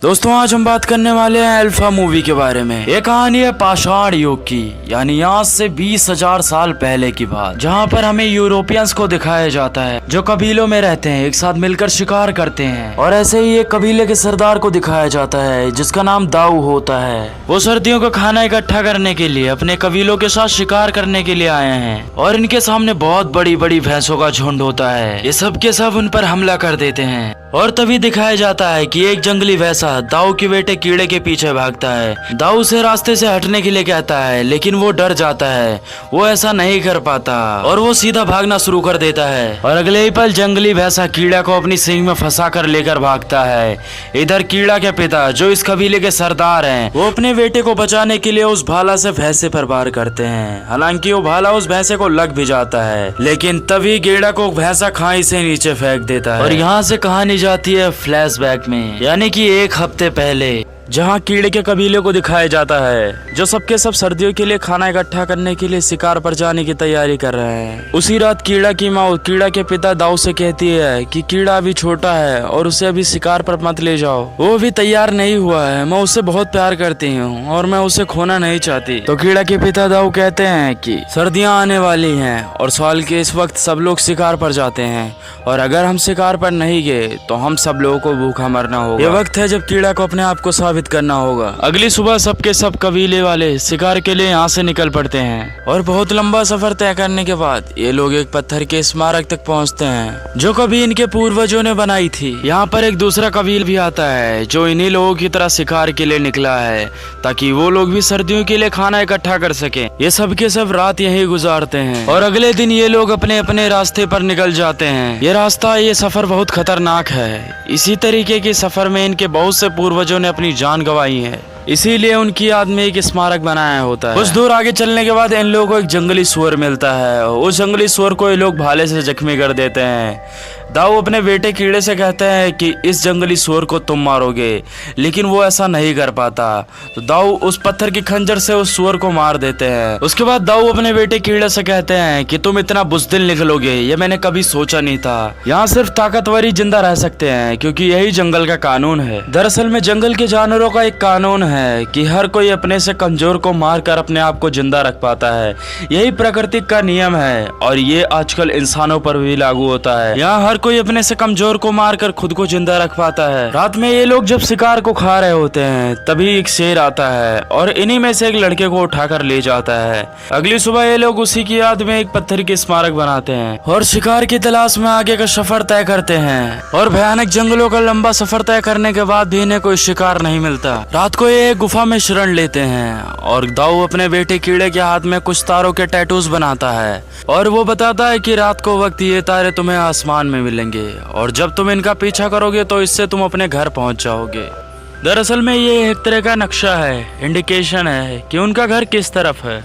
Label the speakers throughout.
Speaker 1: दोस्तों आज हम बात करने वाले हैं अल्फा मूवी के बारे में। ये कहानी है पाषाण युग की, यानी आज से 20,000 साल पहले की बात, जहाँ पर हमें यूरोपियंस को दिखाया जाता है जो कबीलों में रहते हैं, एक साथ मिलकर शिकार करते हैं। और ऐसे ही एक कबीले के सरदार को दिखाया जाता है जिसका नाम दाऊ होता है। वो सर्दियों का खाना इकट्ठा करने के लिए अपने कबीलों के साथ शिकार करने के लिए आए हैं और इनके सामने बहुत बड़ी बड़ी भैंसों का झुंड होता है। ये सब के सब उन पर हमला कर देते हैं और तभी दिखाया जाता है कि एक जंगली भैंसा दाऊ के बेटे कीड़े के पीछे भागता है। दाऊ से रास्ते से हटने के लिए कहता है, लेकिन वो डर जाता है, वो ऐसा नहीं कर पाता और वो सीधा भागना शुरू कर देता है। और अगले ही पल जंगली भैंसा कीड़ा को अपनी सींग में फंसा कर लेकर भागता है। इधर कीड़ा के पिता जो इस कबीले के सरदार हैं, वो अपने बेटे को बचाने के लिए उस भाला से भैंसे पर वार करते हैं। हालांकि वो भाला उस भैंसे को लग भी जाता है, लेकिन तभी कीड़ा को भैंसा खाई से नीचे फेंक देता है। और यहाँ से कहानी जाती है फ्लैशबैक में, यानी कि एक हफ्ते पहले, जहाँ कीड़े के कबीले को दिखाया जाता है जो सबके सब सर्दियों के लिए खाना इकट्ठा करने के लिए शिकार पर जाने की तैयारी कर रहे हैं। उसी रात कीड़ा की माँ कीड़ा के पिता दाऊ से कहती है कि कीड़ा अभी छोटा है और उसे अभी शिकार पर मत ले जाओ, वो अभी तैयार नहीं हुआ है, मैं उससे बहुत प्यार करती हूँ और मैं उसे खोना नहीं चाहती। तो कीड़ा के पिता दाऊ कहते हैं कि सर्दियाँ आने वाली हैं और साल के इस वक्त सब लोग शिकार पर जाते हैं और अगर हम शिकार पर नहीं गए तो हम सब लोगों को भूखा मरना होगा। ये वक्त है जब कीड़ा को अपने आप को साबित करना होगा। अगली सुबह सबके सब कबीले वाले शिकार के लिए यहाँ से निकल पड़ते हैं और बहुत लंबा सफर तय करने के बाद ये लोग एक पत्थर के स्मारक तक पहुँचते हैं जो कभी इनके पूर्वजों ने बनाई थी। यहाँ पर एक दूसरा कबील भी आता है जो इन्हीं लोगों की तरह शिकार के लिए निकला है ताकि वो लोग भी सर्दियों के लिए खाना इकट्ठा कर सके। ये सब के सब रात यहीं गुजारते हैं और अगले दिन ये लोग अपने अपने रास्ते पर निकल जाते हैं। ये सफर बहुत खतरनाक है। इसी तरीके के सफर में इनके बहुत से पूर्वजों ने अपनी जान गंवाई है, इसीलिए उनकी याद में एक स्मारक बनाया होता है। कुछ दूर आगे चलने के बाद इन लोगों को एक जंगली सुअर मिलता है। उस जंगली सुअर को ये लोग भाले से जख्मी कर देते हैं। दाऊ अपने बेटे कीड़े से कहते हैं कि इस जंगली सुअर को तुम मारोगे, लेकिन वो ऐसा नहीं कर पाता। तो दाऊ उस पत्थर की खंजर से उस सुअर को मार देते हैं। उसके बाद दाऊ अपने बेटे कीड़े से कहते हैं कि तुम इतना बुज़दिल निकलोगे ये मैंने कभी सोचा नहीं था। यहाँ सिर्फ ताकतवर ही जिंदा रह सकते हैं क्योंकि यही जंगल का कानून है। दरअसल में जंगल के जानवरों का एक कानून है कि हर कोई अपने से कमजोर को मारकर अपने आप को जिंदा रख पाता है। यही प्रकृति का नियम है और ये आजकल इंसानों पर भी लागू होता है। यहाँ हर कोई अपने से कमजोर को मारकर खुद को जिंदा रख पाता है। रात में ये लोग जब शिकार को खा रहे होते हैं तभी एक शेर आता है और इन्हीं में से एक लड़के को उठाकर ले जाता है। अगली सुबह ये लोग उसी की याद में एक पत्थर की स्मारक बनाते हैं और शिकार की तलाश में आगे का सफर तय करते हैं। और भयानक जंगलों का लंबा सफर तय करने के बाद भी इन्हें कोई शिकार नहीं मिलता। रात को ये गुफा में शरण लेते हैं और दाऊ अपने बेटे कीड़े के हाथ में कुछ तारों के टैटूज बनाता है और वो बताता है कि रात को वक्त ये तारे तुम्हें आसमान में मिलेंगे और जब तुम इनका पीछा करोगे तो इससे तुम अपने घर पहुंच जाओगे। दरअसल में ये एक तरह का नक्शा है, इंडिकेशन है कि उनका घर किस तरफ है।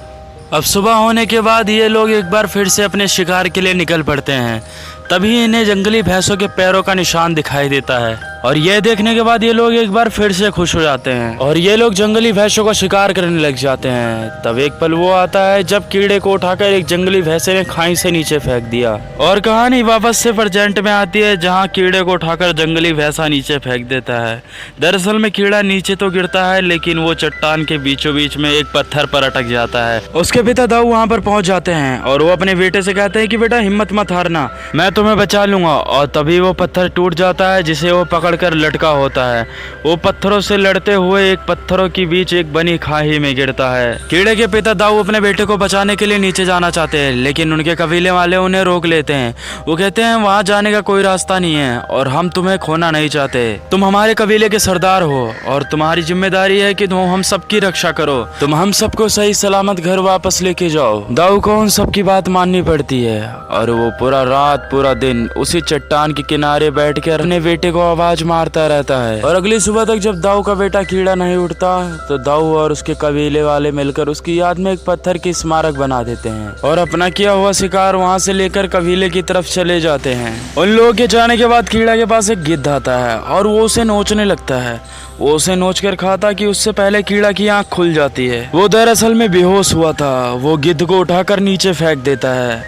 Speaker 1: अब सुबह होने के बाद ये लोग एक बार फिर से अपने शिकार के लिए निकल पड़ते हैं। तभी इन्हें जंगली भैंसों के पैरों का निशान दिखाई देता है और यह देखने के बाद ये लोग एक बार फिर से खुश हो जाते हैं और ये लोग जंगली भैंसों का शिकार करने लग जाते हैं। तब एक पल वो आता है जब कीड़े को उठाकर एक जंगली भैंसे ने खाई से नीचे फेंक दिया और कहानी वापस से प्रेजेंट में आती है जहाँ कीड़े को उठाकर जंगली भैंसा नीचे फेंक देता है। दरअसल में कीड़ा नीचे तो गिरता है लेकिन वो चट्टान के बीचों बीच में एक पत्थर पर अटक जाता है। उसके पिता दाऊ वहाँ पर पहुँच जाते हैं और वो अपने बेटे से कहते हैं कि बेटा हिम्मत मत हारना, मैं तुम्हें बचा लूंगा। और तभी वो पत्थर टूट जाता है जिसे वो पकड़कर लटका होता है। वो पत्थरों से लड़ते हुए एक पत्थरों के बीच एक बनी खाई में गिरता है। कीड़े के पिता दाऊ अपने बेटे को बचाने के लिए नीचे जाना चाहते हैं लेकिन उनके कबीले वाले उन्हें रोक लेते हैं। वो कहते हैं वहाँ जाने का कोई रास्ता नहीं है और हम तुम्हें खोना नहीं चाहते। तुम हमारे कबीले के सरदार हो और तुम्हारी जिम्मेदारी है कि तुम हम सबकी रक्षा करो, तुम हम सबको सही सलामत घर वापस लेके जाओ। दाऊ को उन सबकी बात माननी पड़ती है और वो पूरा रात पूरा दिन उसी चट्टान के किनारे बैठकर अपने बेटे को आवाज मारता रहता है। और अगली सुबह तक जब दाऊ का बेटा कीड़ा नहीं उठता तो दाऊ और उसके कबीले वाले मिलकर उसकी याद में एक पत्थर की स्मारक बना देते हैं और अपना किया हुआ शिकार वहां से लेकर कबीले की तरफ चले जाते हैं। उन लोगों के जाने के बाद कीड़ा के पास एक गिद्ध आता है और वो उसे नोचने लगता है। वो उसे नोच कर खाता कि उससे पहले कीड़ा की आंख खुल जाती है। वो दरअसल में बेहोश हुआ था। वो गिद्ध को उठाकर नीचे फेंक देता है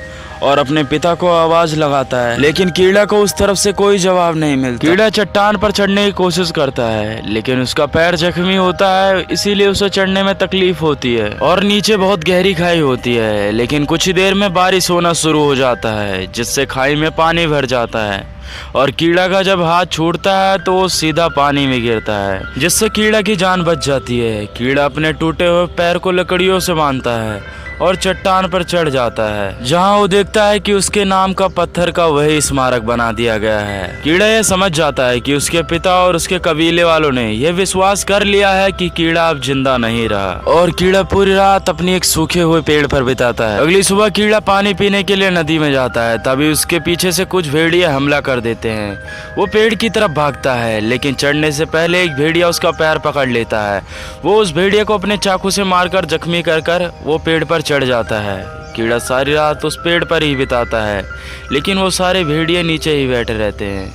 Speaker 1: और अपने पिता को आवाज लगाता है, लेकिन कीड़ा को उस तरफ से कोई जवाब नहीं मिलता। कीड़ा चट्टान पर चढ़ने की कोशिश करता है, लेकिन उसका पैर जख्मी होता है, इसीलिए उसे चढ़ने में तकलीफ होती है और नीचे बहुत गहरी खाई होती है। लेकिन कुछ ही देर में बारिश होना शुरू हो जाता है, जिससे खाई में पानी भर जाता है और कीड़ा का जब हाथ छूटता है तो वो सीधा पानी में गिरता है, जिससे कीड़ा की जान बच जाती है। कीड़ा अपने टूटे हुए पैर को लकड़ियों से बांधता है और चट्टान पर चढ़ जाता है, जहां वो देखता है कि उसके नाम का पत्थर का वही स्मारक बना दिया गया है। कीड़ा यह समझ जाता है कि उसके पिता और उसके कबीले वालों ने यह विश्वास कर लिया है कि कीड़ा अब जिंदा नहीं रहा, और कीड़ा पूरी रात अपनी एक सूखे हुए पेड़ पर बिताता है। अगली सुबह कीड़ा पानी पीने के लिए नदी में जाता है, तभी उसके पीछे से कुछ भेड़िया हमला कर देते हैं। वो पेड़ की तरफ भागता है, लेकिन चढ़ने से पहले एक भेड़िया उसका पैर पकड़ लेता है। वो उस भेड़िया को अपने चाकू से मारकर जख्मी कर वो पेड़ पर चढ़ जाता है। कीड़ा सारी रात उस पेड़ पर ही बिताता है, लेकिन वो सारे भेड़िए नीचे ही बैठे रहते हैं।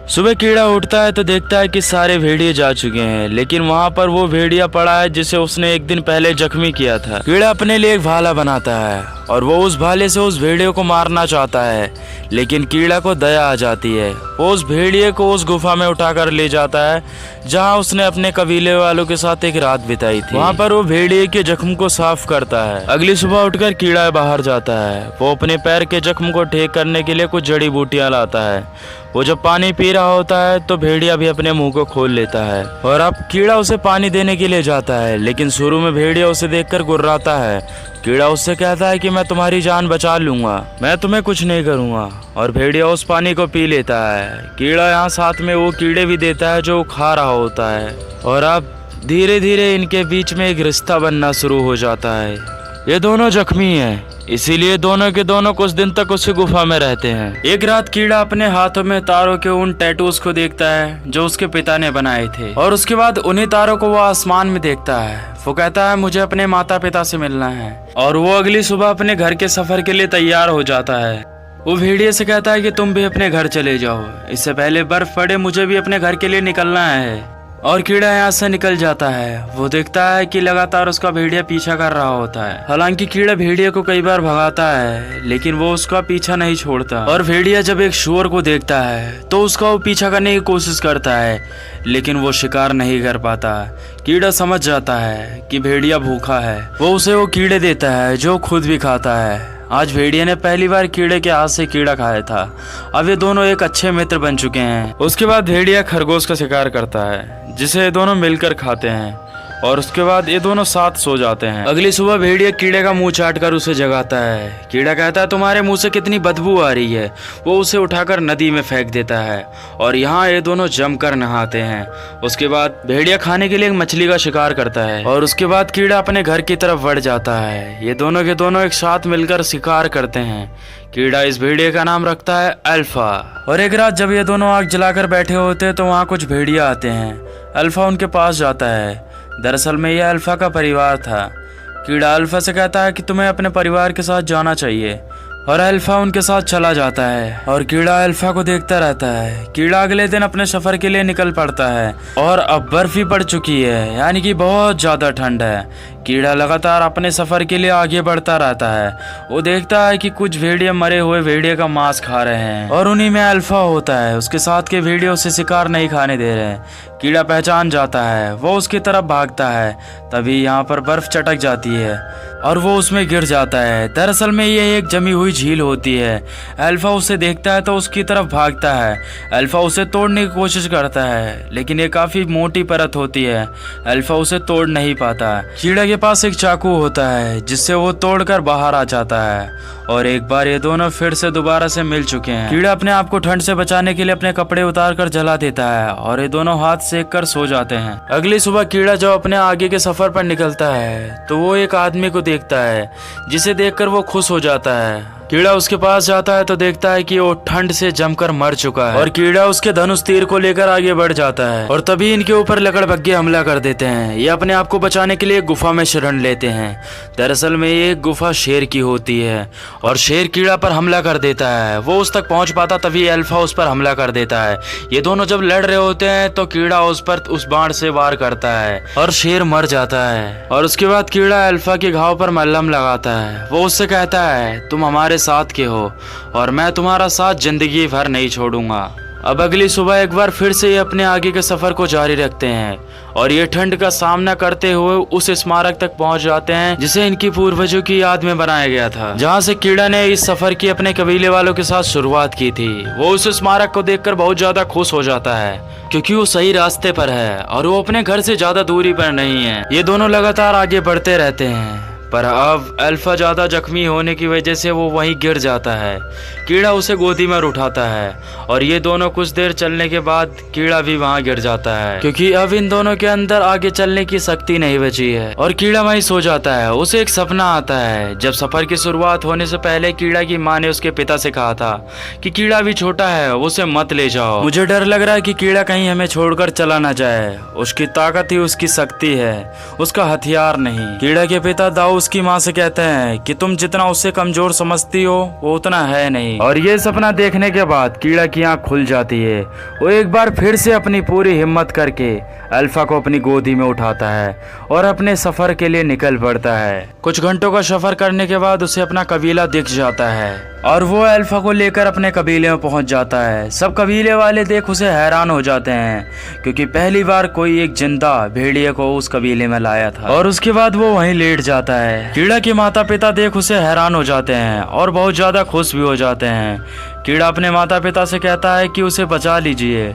Speaker 1: सुबह कीड़ा उठता है तो देखता है कि सारे भेड़िए जा चुके हैं, लेकिन वहाँ पर वो भेड़िया पड़ा है जिसे उसने एक दिन पहले जख्मी किया था। कीड़ा अपने लिए एक भाला बनाता है और वो उस भाले से उस भेड़िए को मारना चाहता है, लेकिन कीड़ा को दया आ जाती है। वो उस भेड़िए को उस गुफा में उठाकर ले जाता है जहाँ उसने अपने कबीले वालों के साथ एक रात बिताई थी। वहाँ पर वो भेड़िए के जख्म को साफ करता है। अगली सुबह उठकर कीड़ा बाहर जाता है। वो अपने पैर के जख्म को ठीक करने के लिए कुछ जड़ी बूटियां लाता है। वो जब पानी पी रहा होता है तो भेड़िया भी अपने मुंह को खोल लेता है और अब कीड़ा उसे पानी देने के लिए जाता है, लेकिन शुरू में भेड़िया उसे देखकर गुर्राता है। कीड़ा उससे कहता है कि मैं तुम्हारी जान बचा लूंगा, मैं तुम्हें कुछ नहीं करूंगा, और भेड़िया उस पानी को पी लेता है। कीड़ा यहाँ साथ में वो कीड़े भी देता है जो खा रहा होता है, और अब धीरे धीरे इनके बीच में एक रिश्ता बनना शुरू हो जाता है। ये दोनों जख्मी हैं, इसीलिए दोनों के दोनों कुछ दिन तक उसी गुफा में रहते हैं। एक रात कीड़ा अपने हाथों में तारों के उन टैटूज को देखता है जो उसके पिता ने बनाए थे, और उसके बाद उन्हीं तारों को वो आसमान में देखता है। वो कहता है मुझे अपने माता पिता से मिलना है, और वो अगली सुबह अपने घर के सफर के लिए तैयार हो जाता है। वो भेड़िए से कहता है कि तुम भी अपने घर चले जाओ, इससे पहले बर्फ पड़े, मुझे भी अपने घर के लिए निकलना है। और कीड़ा यहाँ से निकल जाता है। वो देखता है कि लगातार उसका भेड़िया पीछा कर रहा होता है। हालांकि कीड़ा भेड़िया को कई बार भगाता है, लेकिन वो उसका पीछा नहीं छोड़ता। और भेड़िया जब एक शुअर को देखता है तो उसका वो पीछा करने की कोशिश करता है, लेकिन वो शिकार नहीं कर पाता। कीड़ा समझ जाता है कि भेड़िया भूखा है। वो उसे वो कीड़े देता है जो खुद भी खाता है। आज भेड़िया ने पहली बार कीड़े के हाथ से कीड़ा खाया था। अब ये दोनों एक अच्छे मित्र बन चुके हैं। उसके बाद भेड़िया खरगोश का शिकार करता है, जिसे ये दोनों मिलकर खाते हैं, और उसके बाद ये दोनों साथ सो जाते हैं। अगली सुबह भेड़िया कीड़े का मुंह चाट कर उसे जगाता है। कीड़ा कहता है तुम्हारे मुंह से कितनी बदबू आ रही है। वो उसे उठाकर नदी में फेंक देता है, और यहाँ ये दोनों जमकर नहाते हैं। उसके बाद भेड़िया खाने के लिए एक मछली का शिकार करता है, और उसके बाद कीड़ा अपने घर की तरफ बढ़ जाता है। ये दोनों के दोनों एक साथ मिलकर शिकार करते हैं। कीड़ा इस भेड़िए का नाम रखता है अल्फा। और एक रात जब ये दोनों आग जलाकर बैठे होते हैं तो वहाँ कुछ भेड़िया आते हैं। अल्फा उनके पास जाता है। दरअसल में यह अल्फा का परिवार था। कीड़ा अल्फा से कहता है कि तुम्हें अपने परिवार के साथ जाना चाहिए, और अल्फा उनके साथ चला जाता है। और कीड़ा अल्फा को देखता रहता है। कीड़ा अगले दिन अपने सफर के लिए निकल पड़ता है, और अब बर्फ भी पड़ चुकी है, यानी कि बहुत ज्यादा ठंड है। कीड़ा लगातार अपने सफर के लिए आगे बढ़ता रहता है। वो देखता है कि कुछ भेड़िए मरे हुए भेड़िए का मांस खा रहे हैं, और उन्हीं में अल्फा होता है। उसके साथ के भेड़िए उसे शिकार नहीं खाने दे रहे हैं। कीड़ा पहचान जाता है। वो उसकी तरफ भागता है। तभी यहाँ पर बर्फ चटक जाती है और वो उसमें गिर जाता है। दरअसल में ये एक जमी हुई झील होती है। अल्फा उसे देखता है तो उसकी तरफ भागता है। अल्फा उसे तोड़ने की कोशिश करता है, लेकिन ये काफी मोटी परत होती है। अल्फा उसे तोड़ नहीं पाता। कीड़ा के पास एक चाकू होता है जिससे वो तोड़कर बाहर आ जाता है, और एक बार ये दोनों फिर से दोबारा से मिल चुके हैं। कीड़ा अपने आप को ठंड से बचाने के लिए अपने कपड़े उतार कर जला देता है, और ये दोनों हाथ सेक कर सो जाते हैं। अगली सुबह कीड़ा जब अपने आगे के सफर पर निकलता है तो वो एक आदमी को देखता है, जिसे देखकर वो खुश हो जाता है। कीड़ा उसके पास जाता है तो देखता है कि वो ठंड से जमकर मर चुका है, और कीड़ा उसके धनुष तीर को लेकर आगे बढ़ जाता है। और तभी इनके ऊपर लकड़बग्घे हमला कर देते हैं। ये अपने आप को बचाने के लिए गुफा में शरण लेते हैं। दरअसल में ये गुफा शेर की होती है, और शेर कीड़ा पर हमला कर देता है। वो उस तक पहुंच पाता तभी अल्फा उस पर हमला कर देता है। ये दोनों जब लड़ रहे होते हैं तो कीड़ा उस पर उस बाण से वार करता है, और शेर मर जाता है। और उसके बाद कीड़ा अल्फा के घाव पर मलहम लगाता है। वो उससे कहता है तुम हमारे मेरे साथ के हो और मैं तुम्हारा साथ जिंदगी भर नहीं छोड़ूंगा। अब अगली सुबह एक बार फिर से ये अपने आगे के सफर को जारी रखते हैं और ये ठंड का सामना करते हुए उस स्मारक तक पहुंच जाते हैं जिसे इनकी पूर्वजों की याद में बनाया गया था, जहां से कीड़ा ने इस सफर की अपने कबीले वालों के साथ शुरुआत की थी। वो उस स्मारक को देखकर बहुत ज्यादा खुश हो जाता है क्योंकि वो सही रास्ते पर है और वो अपने घर से ज्यादा दूरी पर नहीं है। ये दोनों लगातार आगे बढ़ते रहते हैं, पर अब अल्फा ज्यादा जख्मी होने की वजह से वो वहीं गिर जाता है। कीड़ा उसे गोदी में उठाता है और ये दोनों कुछ देर चलने के बाद कीड़ा भी वहां गिर जाता है क्योंकि अब इन दोनों के अंदर आगे चलने की शक्ति नहीं बची है और कीड़ा वहीं सो जाता है। उसे एक सपना आता है। जब सफर की शुरुआत होने से पहले कीड़ा की माँ ने उसके पिता से कहा था कि कीड़ा भी छोटा है, उसे मत ले जाओ, मुझे डर लग रहा है कि कीड़ा कहीं हमें छोड़कर चला ना जाए। उसकी ताकत ही उसकी शक्ति है, उसका हथियार नहीं। कीड़ा के पिता दाऊ उसकी माँ से कहते हैं कि तुम जितना उससे कमजोर समझती हो वो उतना है नहीं। और ये सपना देखने के बाद कीड़ा की आंख खुल जाती है। वो एक बार फिर से अपनी पूरी हिम्मत करके अल्फा को अपनी गोदी में उठाता है और अपने सफर के लिए निकल पड़ता है। कुछ घंटों का सफर करने के बाद उसे अपना कबीला दिख जाता है और वो अल्फा को लेकर अपने कबीले में पहुंच जाता है। सब कबीले वाले देख उसे हैरान हो जाते हैं क्योंकि पहली बार कोई एक जिंदा भेड़िए को उस कबीले में लाया था और उसके बाद वो वहीं लेट जाता है। कीड़ा के माता पिता देख उसे हैरान हो जाते हैं और बहुत ज्यादा खुश भी हो जाते हैं। कीड़ा अपने माता पिता से कहता है कि उसे बचा लीजिए,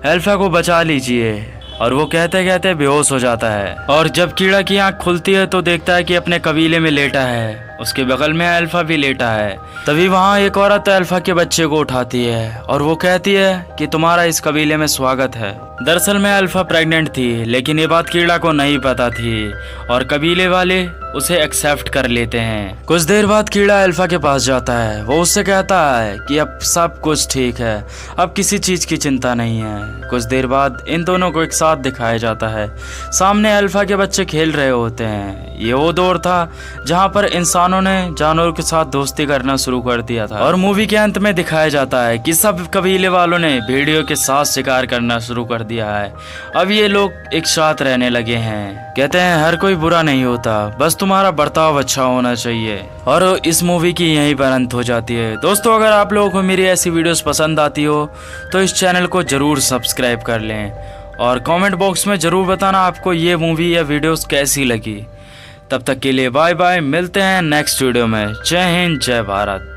Speaker 1: अल्फा को बचा लीजिए, और वो कहते कहते बेहोश हो जाता है। और जब कीड़ा की आंख खुलती है तो देखता है कि अपने कबीले में लेटा है, उसके बगल में अल्फा भी लेटा है। तभी वहाँ एक औरत अल्फा के बच्चे को उठाती है और वो कहती है कि तुम्हारा इस कबीले में स्वागत है। दरअसल में अल्फा प्रेग्नेंट थी, लेकिन ये बात कीड़ा को नहीं पता थी और कबीले वाले उसे एक्सेप्ट कर लेते हैं। कुछ देर बाद कीड़ा अल्फा के पास जाता है। वो उससे कहता है कि अब सब कुछ ठीक है, अब किसी चीज की चिंता नहीं है। कुछ देर बाद इन दोनों को एक साथ दिखाया जाता है। सामने अल्फा के बच्चे खेल रहे होते हैं। ये वो दौर था जहाँ पर इंसानों ने जानवरों के साथ दोस्ती करना शुरू कर दिया था और मूवी के अंत में दिखाया जाता है कि सब कबीले वालों ने भेड़ियों के साथ शिकार करना शुरू कर दिया है। अब ये लोग एक साथ रहने लगे हैं। कहते हैं हर कोई बुरा नहीं होता, बस तुम्हारा बर्ताव अच्छा होना चाहिए। और इस मूवी की यहीं पर अंत हो जाती है। दोस्तों, अगर आप लोगों को मेरी ऐसी वीडियोस पसंद आती हो तो इस चैनल को जरूर सब्सक्राइब कर लें और कमेंट बॉक्स में जरूर बताना आपको ये मूवी या वीडियोस कैसी लगी। तब तक के लिए बाय बाय, मिलते हैं नेक्स्ट वीडियो में। जय हिंद, जय भारत।